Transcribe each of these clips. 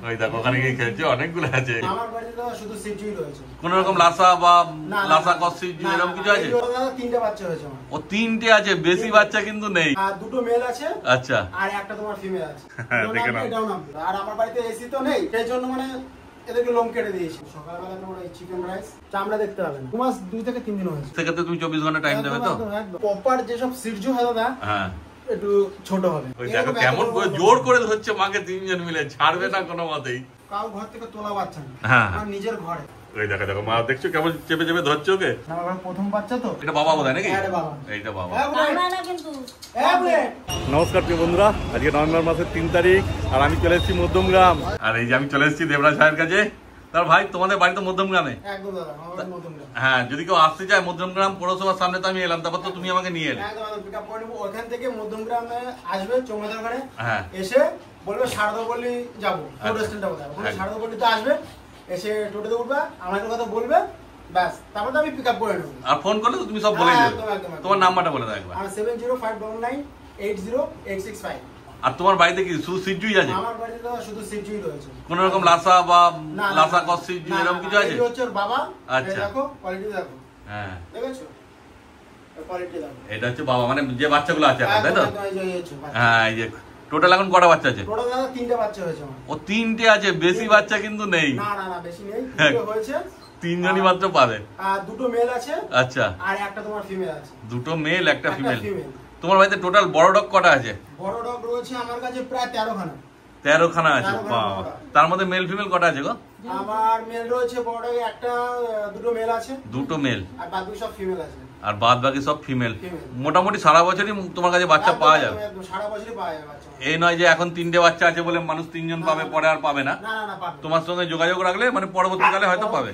ওই দেখো ওখানে গিয়ে খেলছে, অনেকগুলো আছে। আমার বাড়িতে শুধু সিজুই রয়েছে। কোন রকম লাসা বা লাসা কসি এরকম কিছু আছে? তিনটে বাচ্চা হয়েছে আমার। ও তিনটে আছে, বেশি বাচ্চা কিন্তু নেই। আর দুটো মেল আছে। আচ্ছা। আর একটা তোমার ফিমেল আছে। দেখে নাও। আর আমার বাড়িতে এসি তো নেই, সেই জন্য মানে এদেরকে লোম কেটে দিয়েছি। সকালবেলা তোমরা এই চিকেন রাইস চামড়া দেখতে হবে না। 2 থেকে 3 দিন হয়েছে। সেক্ষেত্রে তুমি 24 ঘন্টা টাইম দেবে তো? প্রপার যেসব সিরজু হয় দাদা, হ্যাঁ একটু ছোট হবে। ওই দেখো কেমন করে জোর করে ধরছে মাকে, তিনজন মিলে ছাড়বে না কোনো মতেই। কাউ ঘর থেকে তোলা বাচ্চা না, হ্যাঁ আমার নিজের ঘরে। ওই দেখো দেখো মা, দেখছো কেমন চেপে চেপে ধরছে ওকে। আমার প্রথম বাচ্চা তো। এটা বাবা বোধহয় নাকি? হ্যাঁ বাবা। এইটা বাবা। নমস্কার প্রিয় বন্ধুরা, আজকে নভেম্বর মাসের 3 তারিখ আর আমি চলে এসেছি মধ্যমগ্রাম। আর এই যে আমি চলে এসেছি দেবরাজ ভাইয়ের কাছে। তার ভাই তোমাদের বাড়ি তো মধ্যমগ্রামে? একদম দাদা, আমার বাড়ি মধ্যমগ্রাম। হ্যাঁ, যদি কেউ আসতে চায় মধ্যমগ্রাম পৌরসভার সামনে তো আমি এলাম, তারপর তো তুমি আমাকে নিয়ে এলে। একদম দাদা, পিকআপ করে নেব। ওখান থেকে মধ্যমগ্রামে আসবে চৌমাথার ঘরে। হ্যাঁ এসে বলবে সারদাপল্লী যাবো, টোটো স্ট্যান্ডটা কোথায়, ওখানে সারদাপল্লীতে আসবে। এসে টোটোতে উঠবে, আমাদের কথা বলবে, ব্যাস তারপর তো আমি পিকআপ করে নেব। আর ফোন করলে তো তুমি সব বলে দেবে। একদম। তোমার নাম্বারটা বলে দাও একবার। আমার 7059808665। আর তোমার বাড়িতে কি শুধু সিজুই আছে? আমার বাড়িতে শুধু সিজুই রয়েছে। কোন রকম লাসা বা লাসা কসি এরকম কিছু আছে? এই হচ্ছে ওর বাবা। আচ্ছা। দেখো কোয়ালিটি দেখো। হ্যাঁ দেখেছো কোয়ালিটি দেখো। এটা হচ্ছে বাবা, মানে যে বাচ্চাগুলো আছে এখন, তাই তো? হ্যাঁ, এই যে টোটাল এখন কটা বাচ্চা আছে? টোটাল দাদা 3টে বাচ্চা হয়েছে আমার। ও তিনটে আছে, বেশি বাচ্চা কিন্তু নেই। না বেশি নেই, দুটো হয়েছে। 3 জনই মাত্র পাবে। আর দুটো মেল আছে। আচ্ছা। আর একটা তোমার ফিমেল আছে। দুটো মেল একটা ফিমেল। তোমার বাড়িতে টোটাল বড় ডগ কটা আছে? বড় ডগ রয়েছে আমার কাছে প্রায় 13 খানা। 13 খানা আছে। বাহ, তার মধ্যে মেল ফিমেল কটা আছে গো? আমার মেল রয়েছে বড় ডগে একটা, দুটো মেল আছে। দুটো মেল আর বাকি সব ফিমেল আছে। আর বাদ বাকি সব ফিমেল। মোটামুটি সারা বছরই তোমার কাছে বাচ্চা পাওয়া যাবে? একদম সারা বছরই পাওয়া যাবে বাচ্চা। এই নয় যে এখন 3টে বাচ্চা আছে বলে মানুষ 3 জন পাবে, পরে আর পাবে না। না পাবে। তোমার সঙ্গে যোগাযোগ রাখলে মানে পরবর্তীকালে হয়তো পাবে।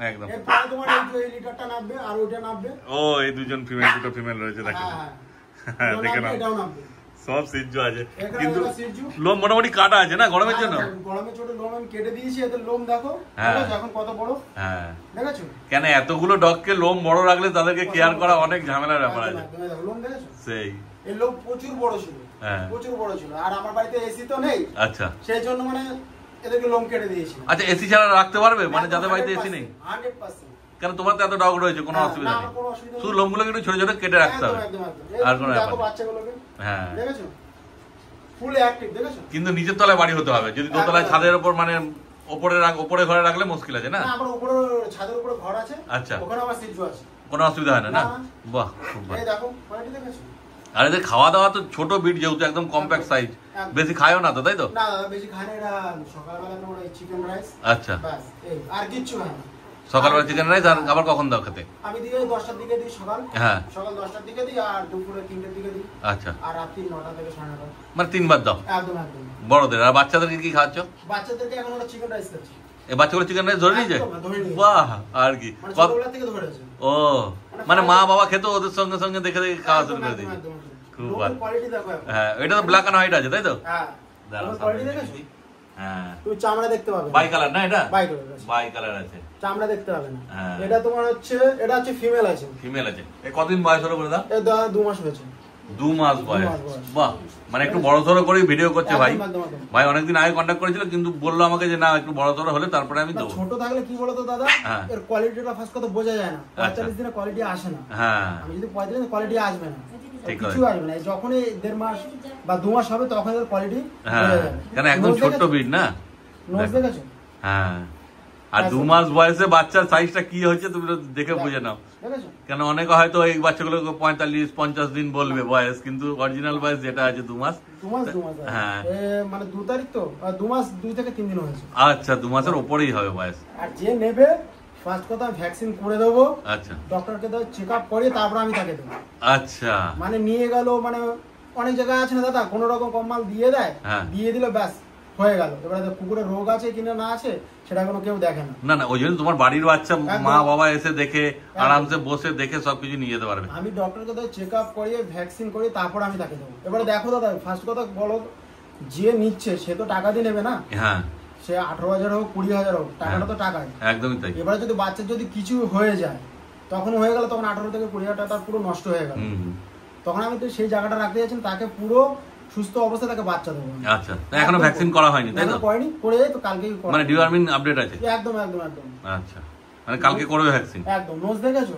একদম। এরপরে তোমার এই লিটারটা নামবে আর ওইটা নামবে। ও এই দুজন ফিমেল, দুটো ফিমেল রয়েছে দেখো। হ্যাঁ দেখে নাও, এটাও নামবে। সব সিজু আছে কিন্তু কিন্তু লোম মোটামুটি কাটা আছে না গরমের জন্য? গরমের ছোট লোম আমি কেটে দিয়েছি, এদের লোম দেখো এখন কত বড়। হ্যাঁ দেখেছো? কেন এতগুলো ডগকে লোম বড় রাখলে তাদেরকে কেয়ার করা অনেক ঝামেলার ব্যাপার আছে। লোম দেখেছো? সেই এই লোম প্রচুর বড় ছিল। হ্যাঁ প্রচুর বড় ছিল। আর আমার বাড়িতে এসি তো নেই। আচ্ছা। সেই জন্য মানে এদেরকে লোম কেটে দিয়েছি। আচ্ছা, এসি ছাড়া রাখতে পারবে মানে যাদের বাড়িতে এসি নেই? 100%। কেন তোমার তো এত ডগ রয়েছে, কোনো অসুবিধা নেই? শুধু লোমগুলোকে একটু ছোট ছোট কেটে রাখতে হবে, আর কোনো ব্যাপার নেই। বাচ্চাগুলোকে হ্যাঁ দেখেছো ফুল অ্যাক্টিভ, দেখেছো? কিন্তু নিচের তলায় বাড়ি হতে হবে, যদি দোতলায় ছাদের উপর মানে ওপরে ঘরে রাখলে মুশকিল আছে না? না, আমার উপরে ছাদের উপরে ঘর আছে। আচ্ছা, ওখানে আমার সিজু আছে, কোনো অসুবিধা হয় না? না, বাহ খুব ভালো। এই দেখো কোয়ালিটি দেখেছো? আর এদের খাওয়া দাওয়া তো ছোট বিট, যেহেতু একদম কম্প্যাক্ট সাইজ, বেশি খায়ও না তো, তাই তো? না বেশি খায় না। এরা সকালবেলা তোমার চিকেন রাইস। আচ্ছা, বাস এই আর কিচ্ছু খায় না। সকালবেলা চিকেন রাইস। আর আবার কখন দাও খেতে? আমি দিই 10টার দিকে দিই সকাল। হ্যাঁ, সকাল 10টার দিকে দিই আর দুপুরে 3টার দিকে দিই। আচ্ছা। আর রাত্রি 9টা থেকে 9:30। মানে 3 বার দাও? একদম। বড়দের আর বাচ্চাদেরকে কি খাওয়াচ্ছ? বাচ্চাদেরকে এখন ওরা চিকেন রাইস খাচ্ছে। এই বাচ্চাগুলো চিকেন রাইস ধরে নিয়েছে? বাহ, আর কি ছোটবেলা থেকে ধরেছে। ও মানে মা বাবা খেতো, ওদের সঙ্গে সঙ্গে দেখে দেখে খাওয়া শুরু করে দিয়েছে। খুব ভালো। কোয়ালিটি দেখো। হ্যাঁ, এটা তো ব্ল্যাক এন্ড হোয়াইট আছে, তাই তো? হ্যাঁ, কোয়ালিটি দেখেছো? হ্যাঁ, তুমি চামড়া দেখতে পাবে। বাই কালার না? এটা বাই কালার আছে, চামড়া দেখতে পাবে না। হ্যাঁ। এটা তোমার হচ্ছে, এটা হচ্ছে ফিমেল আছে। ফিমেল আছে। এই কতদিন বয়স হলো বলে দাও? এটা 2 মাস হয়েছে। 2 মাস বয়স। বাহ, মানে একটু বড়সড় করে ভিডিও করছে ভাই। ভাই অনেকদিন আগে কন্ট্যাক্ট করেছিল, কিন্তু বললো আমাকে যে না একটু বড়সড় হলে তারপরে আমি দেবো। ছোট থাকলে কি বলতো দাদা, এর কোয়ালিটিটা ফার্স্ট কথা বোঝা যায় না। 45 দিনে কোয়ালিটি আসে না। হ্যাঁ, আমি যদি 45 দিনে কোয়ালিটি আসবে না, ঠিক কিছু আসবে না। যখনই 1.5 মাস বা 2 মাস হবে তখন এর কোয়ালিটি হ্যাঁ, কেন একদম ছোট্ট বিট না? নোজ দেখেছো? হ্যাঁ, আর 2 মাস বয়সে বাচ্চার সাইজটা কি হচ্ছে তুমি দেখে বুঝে নাও। কেন অনেকে হয়তো এই বাচ্চাগুলোকে 45-50 দিন বলবে বয়স, কিন্তু অরিজিনাল বয়স যেটা আছে 2 মাস। 2 মাস। হ্যাঁ, মানে 2 তারিখ তো 2 মাস 2 থেকে 3 দিন হয়েছে। আচ্ছা, 2 মাসের উপরেই হবে বয়স। আর যে নেবে ফার্স্ট কথা ভ্যাকসিন করে দেবো। আচ্ছা, ডক্টরকে তো চেকআপ করে তারপর আমি তাকে দেবো। আচ্ছা, মানে নিয়ে গেল, মানে অনেক জায়গায় আছে না দাদা, কোনো রকম কম মাল দিয়ে দেয়, দিয়ে দিল ব্যাস হয়ে গেল। এবারে কুকুরের রোগ আছে কিনা না আছে সেটা কোনো কেউ দেখে না। না না, ওই জন্য তোমার বাড়ির বাচ্চা মা বাবা এসে দেখে আরামসে বসে দেখে সবকিছু নিয়ে যেতে পারবে। আমি ডক্টরকে তো চেকআপ করিয়ে ভ্যাকসিন করিয়ে তারপর আমি তাকে দেবো। এবারে দেখো দাদা, ফার্স্ট কথা বলো, যে নিচ্ছে সে তো টাকা দিয়ে নেবে না। হ্যাঁ, সে 18,000 হোক 20,000 হোক, টাকাটা তো টাকাই। একদমই তাই। এবারে যদি বাচ্চার যদি কিছু হয়ে যায়, তখন হয়ে গেল, তখন 18 থেকে 20,000 টাকা পুরো নষ্ট হয়ে গেল। তখন আমি তো সেই জায়গাটা রাখতে যাচ্ছি, তাকে পুরো সুস্থ অবস্থায় তাকে বাচ্চা দেবো। আচ্ছা, এখনো ভ্যাকসিন করা হয়নি তাই তো? করেনি, করে তো কালকেই মানে ডিওয়ার্মিং আপডেট আছে? একদম একদম একদম। আচ্ছা, মানে কালকে করবে ভ্যাকসিন? একদম। নোজ দেখেছো?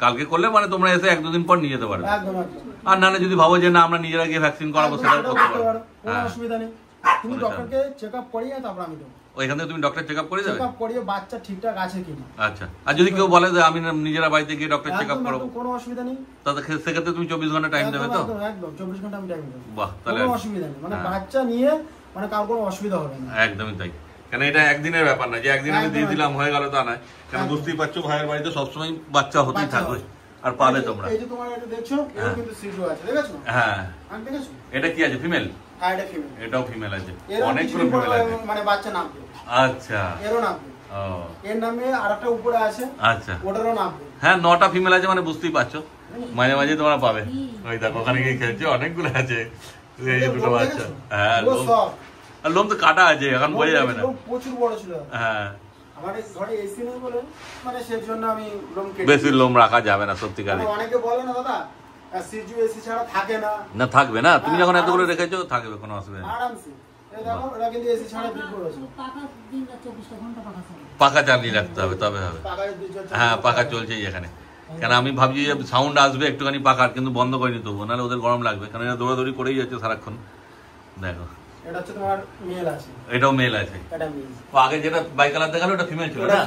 কালকে করলে মানে তোমরা এসে 1-2 দিন পর নিয়ে যেতে পারবে। একদম একদম। আর না যদি ভাবো যে না আমরা নিজেরা গিয়ে ভ্যাকসিন করাবো সেটাও করতে পারো, কোনো অসুবিধা নেই। তুমি ডক্টরকে চেকআপ করিয়ে তারপর আমি দেবো। ওইখান থেকে তুমি ডক্টর চেকআপ করে যাবে? চেকআপ করিয়ে বাচ্চা ঠিকঠাক আছে কিনা। আচ্ছা, আর যদি কেউ বলে যে আমি নিজেরা বাড়িতে গিয়ে ডক্টর চেকআপ করব, কোনো অসুবিধা নেই। তাহলে সেক্ষেত্রে তুমি 24 ঘন্টা টাইম দেবে তো? একদম একদম 24 ঘন্টা আমি টাইম দেবো। বাহ, তাহলে কোনো অসুবিধা নেই, মানে বাচ্চা নিয়ে মানে কার কোনো অসুবিধা হবে না। একদমই তাই। কেন এটা একদিনের ব্যাপার না যে একদিন আমি দিয়ে দিলাম হয়ে গেল তা নয়। কেন বুঝতেই পারছো ভাইয়ের বাড়িতে সবসময় বাচ্চা হতেই থাকবে আর পাবে তোমরা। এই যে তোমার এটা দেখছো, এটা কিন্তু সিজু আছে, দেখেছো? হ্যাঁ, আমি দেখেছো? এটা কি আছে, ফিমেল? হ্যাঁ, এটা ফিমেল। এটাও ফিমেল আছে, অনেকগুলো ফিমেল আছে, মানে বাচ্চা নামবে। আচ্ছা, এরও নামবে। ও, এর নামে আরেকটা উপরে আছে। আচ্ছা, ওটারও নামবে। হ্যাঁ, 9টা ফিমেল আছে, মানে বুঝতেই পারছো মাঝে মাঝে তোমরা পাবে। ওই দেখো ওখানে গিয়ে খেলছে, অনেকগুলো আছে। এই যে দুটো বাচ্চা। হ্যাঁ, আর লোম তো কাটা আছে, এখন বোঝা যাবে না। প্রচুর বড় ছিল। হ্যাঁ, আমার ঘরে এসি নেই বলে মানে সেজন্য আমি লোম কেটে বেশি লোম রাখা যাবে না সত্যিকারে। অনেকে বলে না দাদা সিজু এসি ছাড়া থাকে না। না, থাকবে না, তুমি যখন এতগুলো রেখেছো থাকবে, কোনো অসুবিধা নেই। আরামসে। এই দেখো এটা কিন্তু এসি ছাড়া বিক্রি করেছে। পাখা চালিয়ে রাখতে হবে তবে হবে। হ্যাঁ, পাখা চলছেই এখানে। কেন আমি ভাবছি যে সাউন্ড আসবে একটুখানি পাখার, কিন্তু বন্ধ করিনি তবু, নাহলে ওদের গরম লাগবে, কারণ এরা দৌড়াদৌড়ি করেই যাচ্ছে সারাক্ষণ। দেখো এটা হচ্ছে তোমার মেল আছে। এটাও মেল আছে। এটা মেল। ও আগে যেটা বাই কালার দেখালো ওটা ফিমেল ছিল না?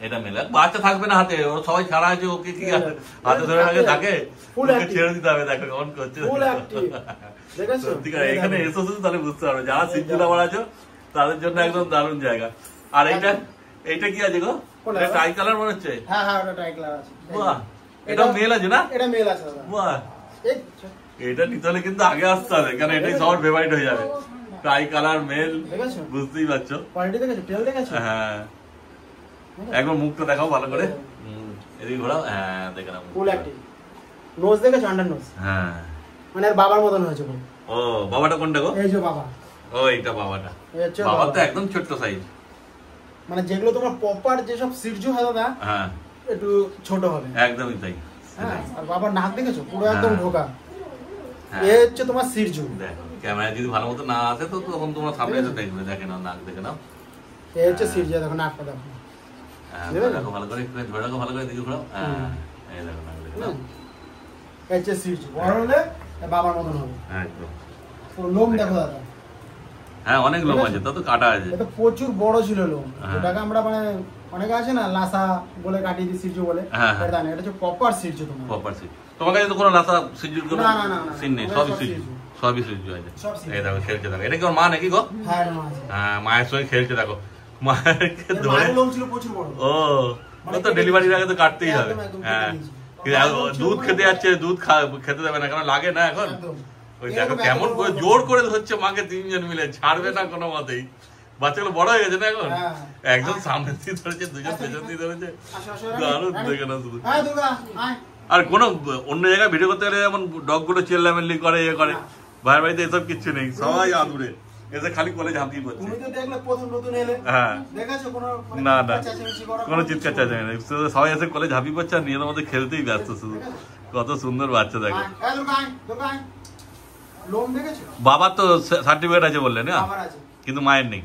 এটা মেল। বাচ্চা থাকবে না হাতে, ও সবাই ছাড়া আছে, ওকে কি হাতে ধরে রাখে থাকে, ওকে ছেড়ে দিতে হবে। দেখো কেমন করছে, সত্যিকার। এখানে এসো শুধু তাহলে বুঝতে পারবে, যারা সিজু লাভার আছো তাদের জন্য একদম দারুণ জায়গা। আর এইটা কি আছে গো? এটা টাই কালার মনে হচ্ছে। হ্যাঁ হ্যাঁ, ওটা টাই কালার আছে। বাহ, এটা মেল আছে না? এটা মেল আছে দাদা। বাহ, এটা নিতে হলে কিন্তু আগে আসতে হবে, কারণ এটাই সবার ফেভারিট হয়ে যাবে। টাই কালার মেল, বুঝতেই পারছো। কোয়ালিটি দেখেছো, টেল দেখেছো? হ্যাঁ, একবার মুখটা দেখাও ভালো করে, এদিকে ঘোরাও। হ্যাঁ, দেখে নাও ফুল অ্যাক্টিভ। নোজ দেখেছো, আন্ডার নোজ। হ্যাঁ, মানে এর বাবার মতন হয়েছে। ও, বাবাটা কোনটা গো? এই যে বাবা। ও, এইটা বাবাটা। বাবা তো একদম ছোট সাইজ। মানে যেগুলো তোমার প্রপার যেসব সিজু হয় দাদা, হ্যাঁ, একটু ছোট হবে। একদমই তাই। হ্যাঁ, আর বাবার নাক দেখেছো, পুরো একদম ঢোকা। এই হচ্ছে তোমার সিজু। দেখো ক্যামেরা যদি ভালো মতো না আসে তো তখন তোমরা সামনে এসে দেখবে। দেখে নাও, নাক দেখে নাও। এই হচ্ছে সিজু, দেখো নাকটা দেখো। হ্যাঁ, দেখো ভালো করে, একটু ধরে রাখো ভালো করে, দিকে ঘোরাও। হ্যাঁ, এই দেখো নাক দেখে নাও। এই হচ্ছে সিজু, বড় হলে বাবার মতন হবে একদম। পুরো লোম দেখো দাদা। হ্যাঁ, অনেক লোম আছে, তত কাটা আছে। এটা প্রচুর বড় ছিল লোম। এটাকে আমরা মানে অনেকে আছে না লাসা বলে কাটিয়ে দিই, সিজু বলে। এটা না, এটা হচ্ছে প্রপার সিজু। তোমার প্রপার সিজু। তোমার কাছে তো কোনো লাসা সিজুর কোনো সিন নেই, সবই সিজু, সবই সিজু আছে। এই দেখো খেলছে, দেখো। এটা কি ওর মা নাকি গো? হ্যাঁ, মায়ের সঙ্গে খেলছে, দেখো। মায়েরকে ধরে লোম ছিল প্রচুর বড়। ও, তো ডেলিভারির আগে তো কাটতেই হবে। হ্যাঁ, দুধ খেতে যাচ্ছে, দুধ খেতে দেবে না, কারণ লাগে না এখন। ওই দেখো কেমন করে জোর করে ধরছে মাকে, 3 জন মিলে, ছাড়বে না কোনো মতেই। বাচ্চাগুলো বড় হয়ে গেছে না এখন, একজন সামনে দিয়ে ধরেছে, 2জন পেছন দিয়ে ধরেছে। দারুণ দেখে না শুধু। আর কোনো অন্য জায়গায় ভিডিও করতে গেলে যেমন ডগ গুলো চেল্লামেল্লি করে, ইয়ে করে, ভাইয়ের বাড়িতে এসব কিচ্ছু নেই, সবাই আদুরে এসে খালি কোলে ঝাঁপিয়ে পড়ছে। হ্যাঁ, না না, কোনো চিৎকার চাচাই নেই, সবাই এসে কোলে ঝাঁপিয়ে পড়ছে আর নিজের মধ্যে খেলতেই ব্যস্ত শুধু। কত সুন্দর বাচ্চা দেখো। বাবার তো সার্টিফিকেট আছে বললেন না, কিন্তু মায়ের নেই।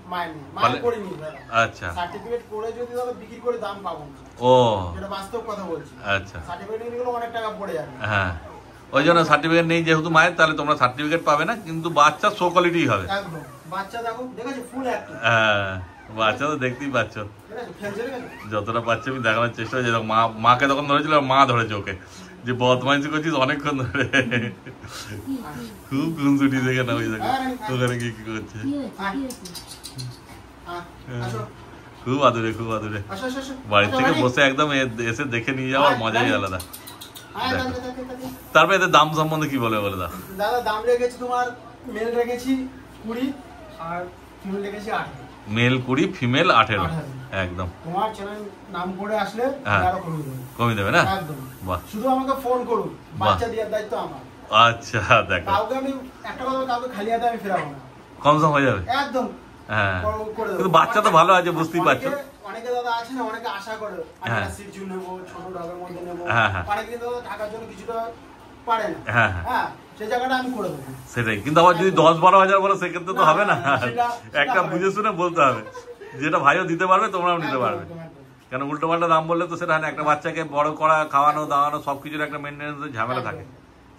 আচ্ছা, সার্টিফিকেট করে যদি দাদা বিক্রি করে দাম পাবো না। ও, এটা বাস্তব কথা বলছি। আচ্ছা, সার্টিফিকেট নিয়ে গেলে অনেক টাকা পড়ে যাবে। হ্যাঁ, ওই জন্য সার্টিফিকেট নেই যেহেতু মায়ের, তাহলে তোমরা সার্টিফিকেট পাবে না, কিন্তু বাচ্চা শো কোয়ালিটি হবে। একদম, বাচ্চা দেখো, দেখেছো ফুল অ্যাক্টিভ। হ্যাঁ, বাচ্চা তো দেখতেই পাচ্ছ, যতটা পাচ্ছে আমি দেখানোর চেষ্টা করছি। মাকে তখন ধরেছিল, মা ধরেছে ওকে, যে বদমাইশি করছিস অনেকক্ষণ ধরে। খুব খুনসুটি দেখে না, ওই দেখো ওখানে কি করছে, খুব আদুরে, খুব আদুরে। বাড়ির থেকে বসে একদম এসে দেখে নিয়ে যাওয়ার মজাই আলাদা। তারপরে এদের দাম সম্বন্ধে কি বলে দাও। দাদা দাম রেখেছি তোমার, মেল রেখেছি 20 আর ফিমেল রেখেছি 8। Male 20, female 18। একদম তোমার চ্যানেল নাম করে আসলে আরো কমে দেবে না? একদম। বাহ, শুধু আমাকে ফোন করুন, বাচ্চা দেওয়ার দায়িত্ব আমার। আচ্ছা, দেখো কাউকে আমি একটা কথা, কাউকে খালি হাতে আমি ফেরাবো না, কম সম হয়ে যাবে একদম। হ্যাঁ, কিন্তু বাচ্চা তো ভালো আছে, বুঝতেই পারছো। অনেকে দাদা আছে না, অনেকে আশা করে আমি সিজু নেব, ছোট ডগের মধ্যে নেব, অনেক দিন দাদা টাকার জন্য কিছুটা পারে না, হ্যাঁ হ্যাঁ সেই জায়গাটা আমি করে দেবো। সেটাই, কিন্তু আবার যদি 10-12 হাজার বলো সেক্ষেত্রে তো হবে না, একটা বুঝে শুনে বলতে হবে যেটা ভাইও দিতে পারবে তোমরাও নিতে পারবে। কেন উল্টো পাল্টা দাম বললে তো সেটা হয় না, একটা বাচ্চাকে বড় করা, খাওয়ানো দাওয়ানো সবকিছুর একটা মেনটেন্যান্সের ঝামেলা থাকে,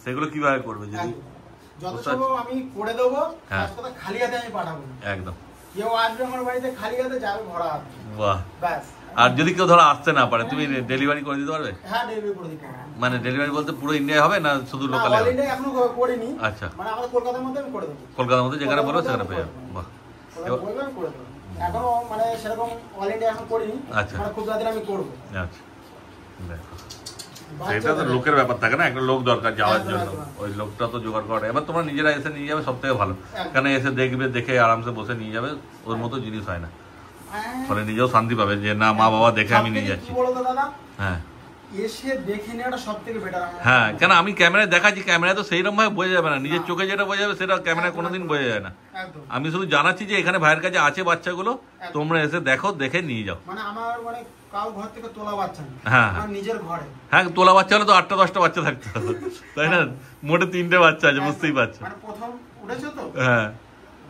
সেগুলো কিভাবে করবে? যদি আমি করে দেবো, খালি হাতে আমি পাঠাবো একদম, কেউ আসবে আমার বাড়িতে খালি হাতে যাবে ভরা হাতে। বাহ। ব্যাস। আর যদি কেউ ধরো আসতে না পারে, তুমি ডেলিভারি করে দিতে পারবে? হ্যাঁ ডেলিভারি করে দিতে পারবো। মানে ডেলিভারি বলতে পুরো ইন্ডিয়া হবে না শুধু লোকালে? অল ইন্ডিয়া এখনো করিনি। আচ্ছা, মানে আমাদের কলকাতার মধ্যে আমি করে দেবো। কলকাতার মধ্যে যেখানে বলবো সেখানে পেয়ে যাবো। বাহ, এখনো মানে সেরকম অল ইন্ডিয়া এখন করিনি। আচ্ছা, মানে খুব তাড়াতাড়ি আমি করবো। আচ্ছা, এটা তো লোকের ব্যাপার থাকে না, একটা লোক দরকার যাওয়ার জন্য, ওই লোকটা তো জোগাড় করা। এবার তোমরা নিজেরা এসে নিয়ে যাবে, সব থেকে ভালো, কেন এসে দেখবে, দেখে আরামসে বসে নিয়ে যাবে, ওর মতো জিনিস হয় না, ফলে নিজেও শান্তি পাবে যে না মা বাবা দেখে আমি নিয়ে যাচ্ছি। হ্যাঁ এসে দেখে নেওয়াটা সবথেকে বেটার। হ্যাঁ, কেন আমি ক্যামেরায় দেখাচ্ছি, ক্যামেরায় তো সেইরকম ভাবে বোঝা যাবে না, নিজের চোখে যেটা বোঝা যাবে সেটা ক্যামেরায় কোনোদিন বোঝা যায় না। আমি শুধু জানাচ্ছি যে এখানে ভাইয়ের কাছে আছে বাচ্চাগুলো, তোমরা এসে দেখো, দেখে নিয়ে যাও। মানে আমার মানে কাউ ঘর থেকে তোলা বাচ্চা না, হ্যাঁ নিজের ঘরে। হ্যাঁ, তোলা বাচ্চা হলে তো 8-10টা বাচ্চা থাকতো, তাই না? মোটে 3টে বাচ্চা আছে, বুঝতেই পারছো। মানে প্রথম উঠেছে তো, হ্যাঁ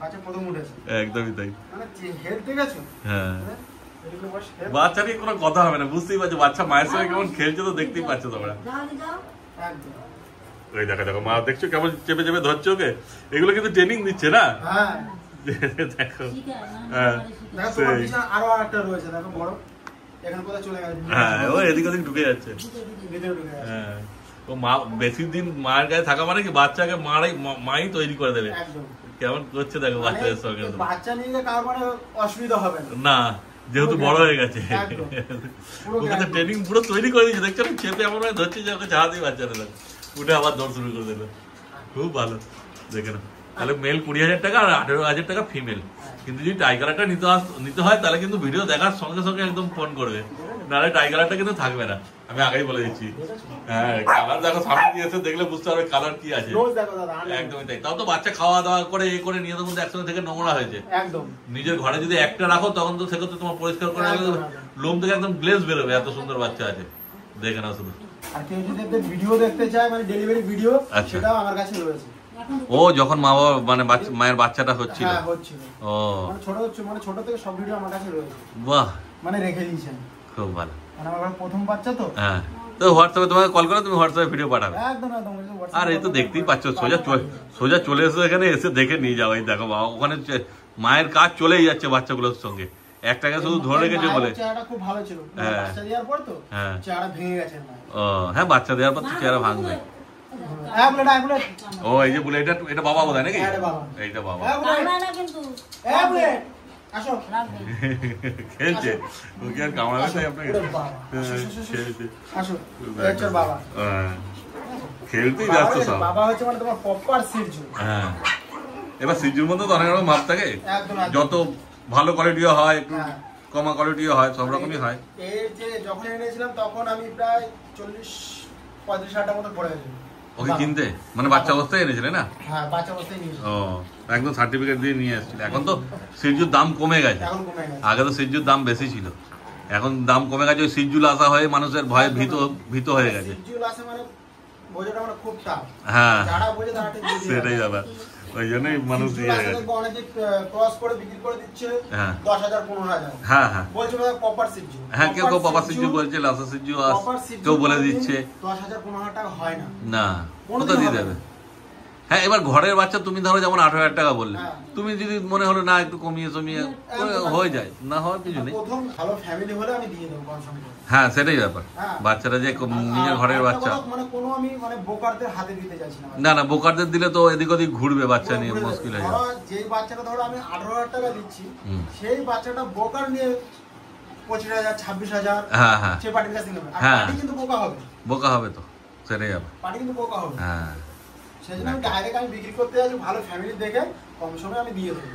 বাচ্চা প্রথম উঠেছে, একদমই তাই। মানে হেড দেখেছো? হ্যাঁ, বাচ্চা নিয়ে কোনো কথা হবে না, বুঝতেই পারছো, বাচ্চা মায়ের সঙ্গে কেমন খেলছে তো দেখতেই পাচ্ছ তোমরা। ওই দেখো দেখো মা, দেখছো কেমন চেপে চেপে ধরছো ওকে, এগুলো কিন্তু ট্রেনিং দিচ্ছে না। হ্যাঁ দেখো, হ্যাঁ আরো একটা রয়েছে, দেখো বড়, এখানে কোথায় চলে গেছে। হ্যাঁ, ও এদিক ওদিক ঢুকে যাচ্ছে। হ্যাঁ, ও মা বেশি দিন মায়ের গায়ে থাকা মানে কি, বাচ্চাকে মাই তৈরি করে দেবে। কেমন করছে দেখো বাচ্চাদের সঙ্গে, বাচ্চা নিয়ে কারোর মানে অসুবিধা হবে না, যেহেতু বড় হয়ে গেছে, ওকে তো ট্রেনিং পুরো তৈরি করে দিয়েছে। দেখছো না, চেপে এমন ভাবে ধরছে যে ওকে চাহাতেই বাচ্চা না, উঠে আবার দৌড় শুরু করে দিল। খুব ভালো, দেখে না। তাহলে মেল 20,000 টাকা আর 18,000 টাকা ফিমেল। কিন্তু যদি টাইগারটা নিতে হয় তাহলে কিন্তু ভিডিও দেখার সঙ্গে সঙ্গে একদম ফোন করবে, নাহলে টাইগারটা কিন্তু থাকবে না, আমি আগেই বলে দিচ্ছি। হ্যাঁ, কালার দেখো, সামনে দিয়ে এসে দেখলে বুঝতে পারবে কালার কি আছে। একদমই তাই। তাও তো বাচ্চা খাওয়া দাওয়া করে এ করে নিজেদের মধ্যে একসঙ্গে থেকে নোংরা হয়েছে। একদম নিজের ঘরে যদি একটা রাখো তখন তো সেক্ষেত্রে তোমার পরিষ্কার করে লোম থেকে একদম গ্লেজ বেরোবে, এত সুন্দর বাচ্চা আছে, দেখে না শুধু। আর কেউ যদি ভিডিও দেখতে চায়, মানে ডেলিভারি ভিডিও, সেটাও আমার কাছে রয়েছে। ও যখন মা বাবা মানে মায়ের বাচ্চাটা হচ্ছিল, হ্যাঁ হচ্ছিল, ও মানে ছোট থেকে সব ভিডিও আমার কাছে রয়েছে। বাহ, মানে রেখে দিয়েছেন, খুব ভালো। মানে আমার প্রথম বাচ্চা তো। হ্যাঁ, তো হোয়াটসঅ্যাপে তোমাকে কল করে তুমি হোয়াটসঅ্যাপে ভিডিও পাঠাবে। একদম একদম। আর এই তো দেখতেই পাচ্ছ, সোজা চলে এসে এখানে এসে দেখে নিয়ে যাও। এই দেখো বাবা, ওখানে মায়ের কাজ চলেই যাচ্ছে বাচ্চাগুলোর সঙ্গে, একটাকে শুধু ধরে রেখেছে বলে। চেহারা খুব ভালো ছিল, বাচ্চা দেওয়ার পর তো চেহারা ভেঙে গেছে। ও হ্যাঁ, বাচ্চা দেওয়ার পর তো চেহারা ভাঙবে। ও এই যে বলে, এটা বাবা বোধ হয় নাকি? এইটা বাবা খেলছে, ওকে আর কামড়াবে তাই আপনাকে খেলতেই যাচ্ছে সব। হ্যাঁ, এবার সিজুর মধ্যে তো অনেক রকম ভাব থাকে, যত ভালো কোয়ালিটিও হয়, একটু কমা কোয়ালিটিও হয়, সব রকমই হয়। এই যে যখন এনেছিলাম তখন আমি প্রায় 40-45 টাকা মতো পড়ে গেছিল ওকে কিনতে, মানে বাচ্চা অবস্থায় এনেছিলে না? হ্যাঁ, বাচ্চা অবস্থায় নিয়েছি। ও একদম সার্টিফিকেট দিয়ে নিয়ে এসেছিল। এখন তো সিজুর দাম কমে গেছে, আগে তো সিজুর দাম বেশি ছিল, এখন দাম কমে গেছে। ওই সিজুল আসা হয়ে মানুষের ভয়ে ভীত হয়ে গেছে। হ্যাঁ, সেটাই ব্যাপার, ওই জন্যই মানুষ দিয়ে গেছে। হ্যাঁ হ্যাঁ হ্যাঁ, কেউ কেউ পাপা সিজু বলছে, লাসা সিজু কেউ বলে দিচ্ছে। 10,000-15,000 টাকা হয় না, না কোথা দিয়ে দেবে। হ্যাঁ, এবার ঘরের বাচ্চা তুমি ধরো যেমন 18,000 টাকা বললে, তুমি যদি মনে হলো না একটু কমিয়ে হয়ে যায়, না হওয়ার কিছু নেই। হ্যাঁ, সেটাই ব্যাপার, বাচ্চারা যে নিজের ঘরের বাচ্চা, না না বোকারদের দিলে তো এদিক ওদিক ঘুরবে বাচ্চা নিয়ে, মুশকিল হয়ে যাবে। যেই বাচ্চাটা ধরো আমি 18,000 টাকা দিচ্ছি, সেই বাচ্চাটা বোকার নিয়ে 25,000-26,000, হ্যাঁ হ্যাঁ সে পার্টির কাছে নেবে, আর হ্যাঁ, পার্টি কিন্তু বোকা হবে তো, সেটাই ব্যাপার, পার্টি কিন্তু বোকা হবে। হ্যাঁ, সেজন্য আমি ডাইরেক্ট আমি বিক্রি করতে যাচ্ছি, ভালো ফ্যামিলি দেখে কম সময়ে আমি দিয়ে দেবো,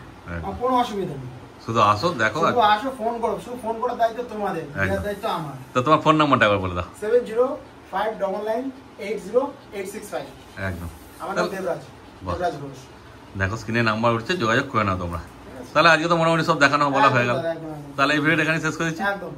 কোনো অসুবিধা নেই। শুধু আসো, দেখো, আসো, ফোন করো, শুধু ফোন করার দায়িত্ব তোমাদের, দায়িত্ব আমার। তো তোমার ফোন নাম্বারটা একবার বলে দাও। 7059980865। একদম, আমার নাম দেবরাজ ঘোষ। দেখো স্ক্রিনে নাম্বার উঠছে, যোগাযোগ করে নাও তোমরা। তাহলে আজকে তো মোটামুটি সব দেখানো বলা হয়ে গেল, তাহলে এই ভিডিওটা এখানে শেষ করে দিচ্ছি। একদম।